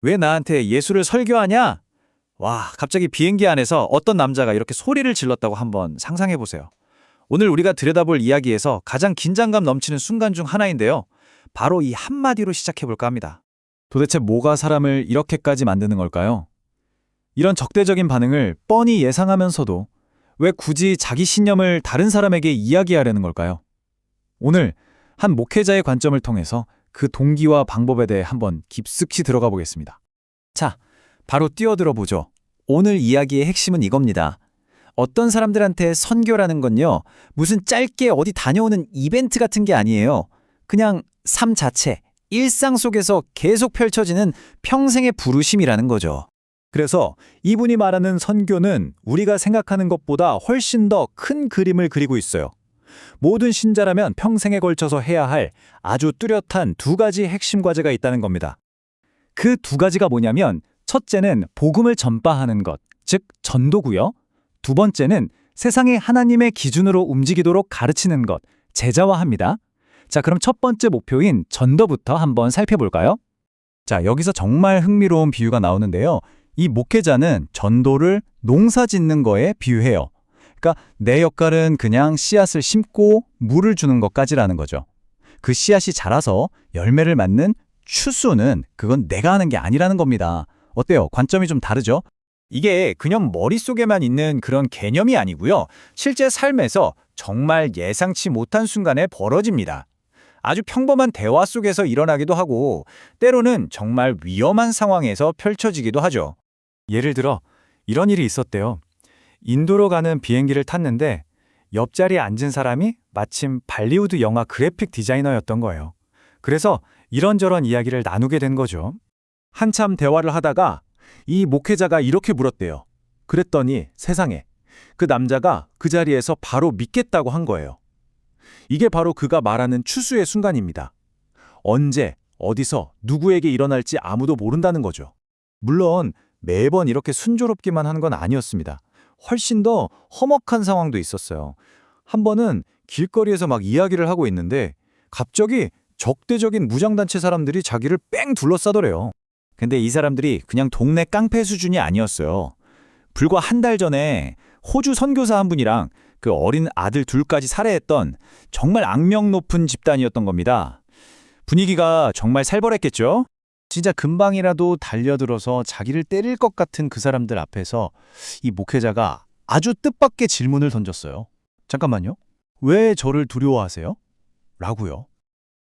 왜 나한테 예술을 설교하냐? 와, 갑자기 비행기 안에서 어떤 남자가 이렇게 소리를 질렀다고 한번 상상해 보세요. 오늘 우리가 들여다볼 이야기에서 가장 긴장감 넘치는 순간 중 하나인데요. 바로 이 한마디로 시작해 볼까 합니다. 도대체 뭐가 사람을 이렇게까지 만드는 걸까요? 이런 적대적인 반응을 뻔히 예상하면서도 왜 굳이 자기 신념을 다른 사람에게 이야기하려는 걸까요? 오늘 한 목회자의 관점을 통해서 그 동기와 방법에 대해 한번 깊숙이 들어가 보겠습니다. 자, 바로 뛰어들어 보죠. 오늘 이야기의 핵심은 이겁니다. 어떤 사람들한테 선교라는 건요, 무슨 짧게 어디 다녀오는 이벤트 같은 게 아니에요. 그냥 삶 자체, 일상 속에서 계속 펼쳐지는 평생의 부르심이라는 거죠. 그래서 이분이 말하는 선교는 우리가 생각하는 것보다 훨씬 더 큰 그림을 그리고 있어요. 모든 신자라면 평생에 걸쳐서 해야 할 아주 뚜렷한 두 가지 핵심 과제가 있다는 겁니다. 그 두 가지가 뭐냐면 첫째는 복음을 전파하는 것, 즉 전도고요. 두 번째는 세상이 하나님의 기준으로 움직이도록 가르치는 것, 제자화합니다. 자, 그럼 첫 번째 목표인 전도부터 한번 살펴볼까요? 자, 여기서 정말 흥미로운 비유가 나오는데요. 이 목회자는 전도를 농사 짓는 거에 비유해요. 그러니까 내 역할은 그냥 씨앗을 심고 물을 주는 것까지라는 거죠. 그 씨앗이 자라서 열매를 맺는 추수는 그건 내가 하는 게 아니라는 겁니다. 어때요? 관점이 좀 다르죠? 이게 그냥 머릿속에만 있는 그런 개념이 아니고요. 실제 삶에서 정말 예상치 못한 순간에 벌어집니다. 아주 평범한 대화 속에서 일어나기도 하고 때로는 정말 위험한 상황에서 펼쳐지기도 하죠. 예를 들어 이런 일이 있었대요. 인도로 가는 비행기를 탔는데 옆자리에 앉은 사람이 마침 발리우드 영화 그래픽 디자이너였던 거예요. 그래서 이런저런 이야기를 나누게 된 거죠. 한참 대화를 하다가 이 목회자가 이렇게 물었대요. 그랬더니 세상에 그 남자가 그 자리에서 바로 믿겠다고 한 거예요. 이게 바로 그가 말하는 추수의 순간입니다. 언제, 어디서, 누구에게 일어날지 아무도 모른다는 거죠. 물론 매번 이렇게 순조롭기만 한 건 아니었습니다. 훨씬 더 험악한 상황도 있었어요. 한 번은 길거리에서 막 이야기를 하고 있는데 갑자기 적대적인 무장단체 사람들이 자기를 뺑 둘러싸더래요. 근데 이 사람들이 그냥 동네 깡패 수준이 아니었어요. 불과 한 달 전에 호주 선교사 한 분이랑 그 어린 아들 둘까지 살해했던 정말 악명 높은 집단이었던 겁니다. 분위기가 정말 살벌했겠죠? 진짜 금방이라도 달려들어서 자기를 때릴 것 같은 그 사람들 앞에서 이 목회자가 아주 뜻밖의 질문을 던졌어요. 잠깐만요. 왜 저를 두려워하세요? 라고요.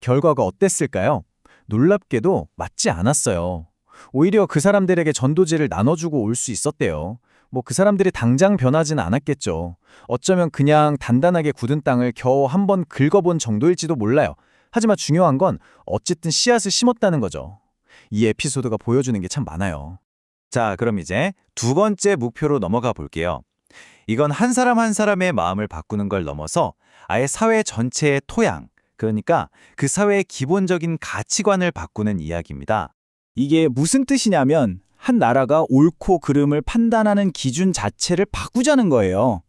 결과가 어땠을까요? 놀랍게도 맞지 않았어요. 오히려 그 사람들에게 전도지를 나눠주고 올 수 있었대요. 그 사람들이 당장 변하지는 않았겠죠. 어쩌면 그냥 단단하게 굳은 땅을 겨우 한번 긁어본 정도일지도 몰라요. 하지만 중요한 건 어쨌든 씨앗을 심었다는 거죠. 이 에피소드가 보여주는 게 참 많아요. 자, 그럼 이제 두 번째 목표로 넘어가 볼게요. 이건 한 사람 한 사람의 마음을 바꾸는 걸 넘어서 아예 사회 전체의 토양, 그러니까 그 사회의 기본적인 가치관을 바꾸는 이야기입니다. 이게 무슨 뜻이냐면 한 나라가 옳고 그름을 판단하는 기준 자체를 바꾸자는 거예요.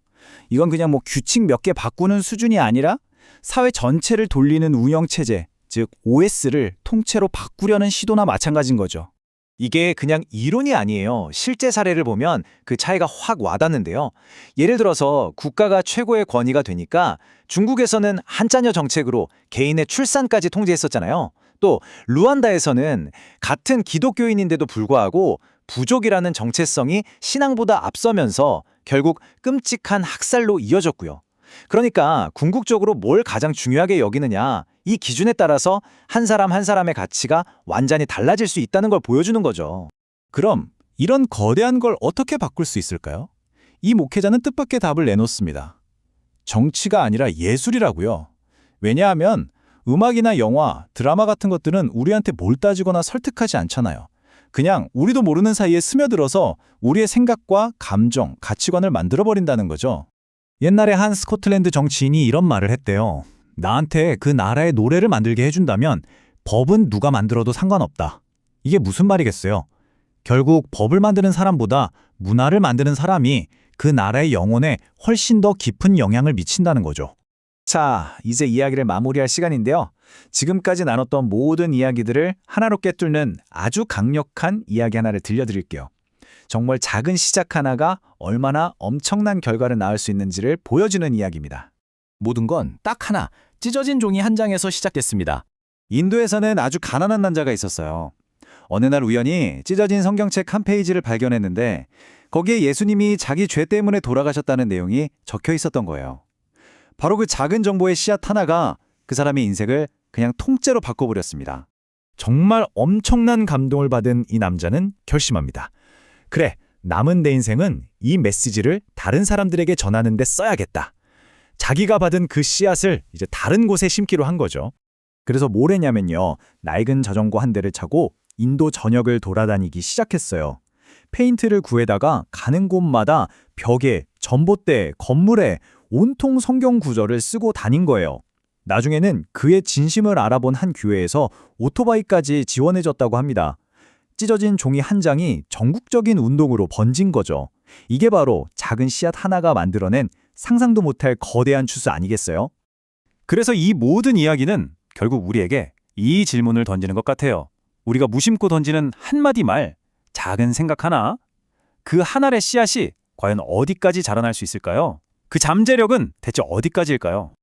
이건 그냥 규칙 몇 개 바꾸는 수준이 아니라 사회 전체를 돌리는 운영체제, 즉 OS를 통째로 바꾸려는 시도나 마찬가지인 거죠. 이게 그냥 이론이 아니에요. 실제 사례를 보면 그 차이가 확 와닿는데요. 예를 들어서 국가가 최고의 권위가 되니까 중국에서는 한자녀 정책으로 개인의 출산까지 통제했었잖아요. 또 루안다에서는 같은 기독교인인데도 불구하고 부족이라는 정체성이 신앙보다 앞서면서 결국 끔찍한 학살로 이어졌고요. 그러니까 궁극적으로 뭘 가장 중요하게 여기느냐, 이 기준에 따라서 한 사람 한 사람의 가치가 완전히 달라질 수 있다는 걸 보여주는 거죠. 그럼 이런 거대한 걸 어떻게 바꿀 수 있을까요? 이 목회자는 뜻밖의 답을 내놓습니다. 정치가 아니라 예술이라고요. 왜냐하면 음악이나 영화, 드라마 같은 것들은 우리한테 뭘 따지거나 설득하지 않잖아요. 그냥 우리도 모르는 사이에 스며들어서 우리의 생각과 감정, 가치관을 만들어버린다는 거죠. 옛날에 한 스코틀랜드 정치인이 이런 말을 했대요. 나한테 그 나라의 노래를 만들게 해준다면 법은 누가 만들어도 상관없다. 이게 무슨 말이겠어요? 결국 법을 만드는 사람보다 문화를 만드는 사람이 그 나라의 영혼에 훨씬 더 깊은 영향을 미친다는 거죠. 자, 이제 이야기를 마무리할 시간인데요. 지금까지 나눴던 모든 이야기들을 하나로 꿰뚫는 아주 강력한 이야기 하나를 들려드릴게요. 정말 작은 시작 하나가 얼마나 엄청난 결과를 낳을 수 있는지를 보여주는 이야기입니다. 모든 건 딱 하나, 찢어진 종이 한 장에서 시작됐습니다. 인도에서는 아주 가난한 남자가 있었어요. 어느 날 우연히 찢어진 성경책 한 페이지를 발견했는데 거기에 예수님이 자기 죄 때문에 돌아가셨다는 내용이 적혀 있었던 거예요. 바로 그 작은 정보의 씨앗 하나가 그 사람의 인생을 그냥 통째로 바꿔버렸습니다. 정말 엄청난 감동을 받은 이 남자는 결심합니다. 그래, 남은 내 인생은 이 메시지를 다른 사람들에게 전하는 데 써야겠다. 자기가 받은 그 씨앗을 이제 다른 곳에 심기로 한 거죠. 그래서 뭘 했냐면요. 낡은 자전거 한 대를 차고 인도 전역을 돌아다니기 시작했어요. 페인트를 구해다가 가는 곳마다 벽에, 전봇대, 건물에 온통 성경 구절을 쓰고 다닌 거예요. 나중에는 그의 진심을 알아본 한 교회에서 오토바이까지 지원해줬다고 합니다. 찢어진 종이 한 장이 전국적인 운동으로 번진 거죠. 이게 바로 작은 씨앗 하나가 만들어낸 상상도 못할 거대한 추수 아니겠어요? 그래서 이 모든 이야기는 결국 우리에게 이 질문을 던지는 것 같아요. 우리가 무심코 던지는 한마디 말, 작은 생각 하나, 그 한 알의 씨앗이 과연 어디까지 자라날 수 있을까요? 그 잠재력은 대체 어디까지일까요?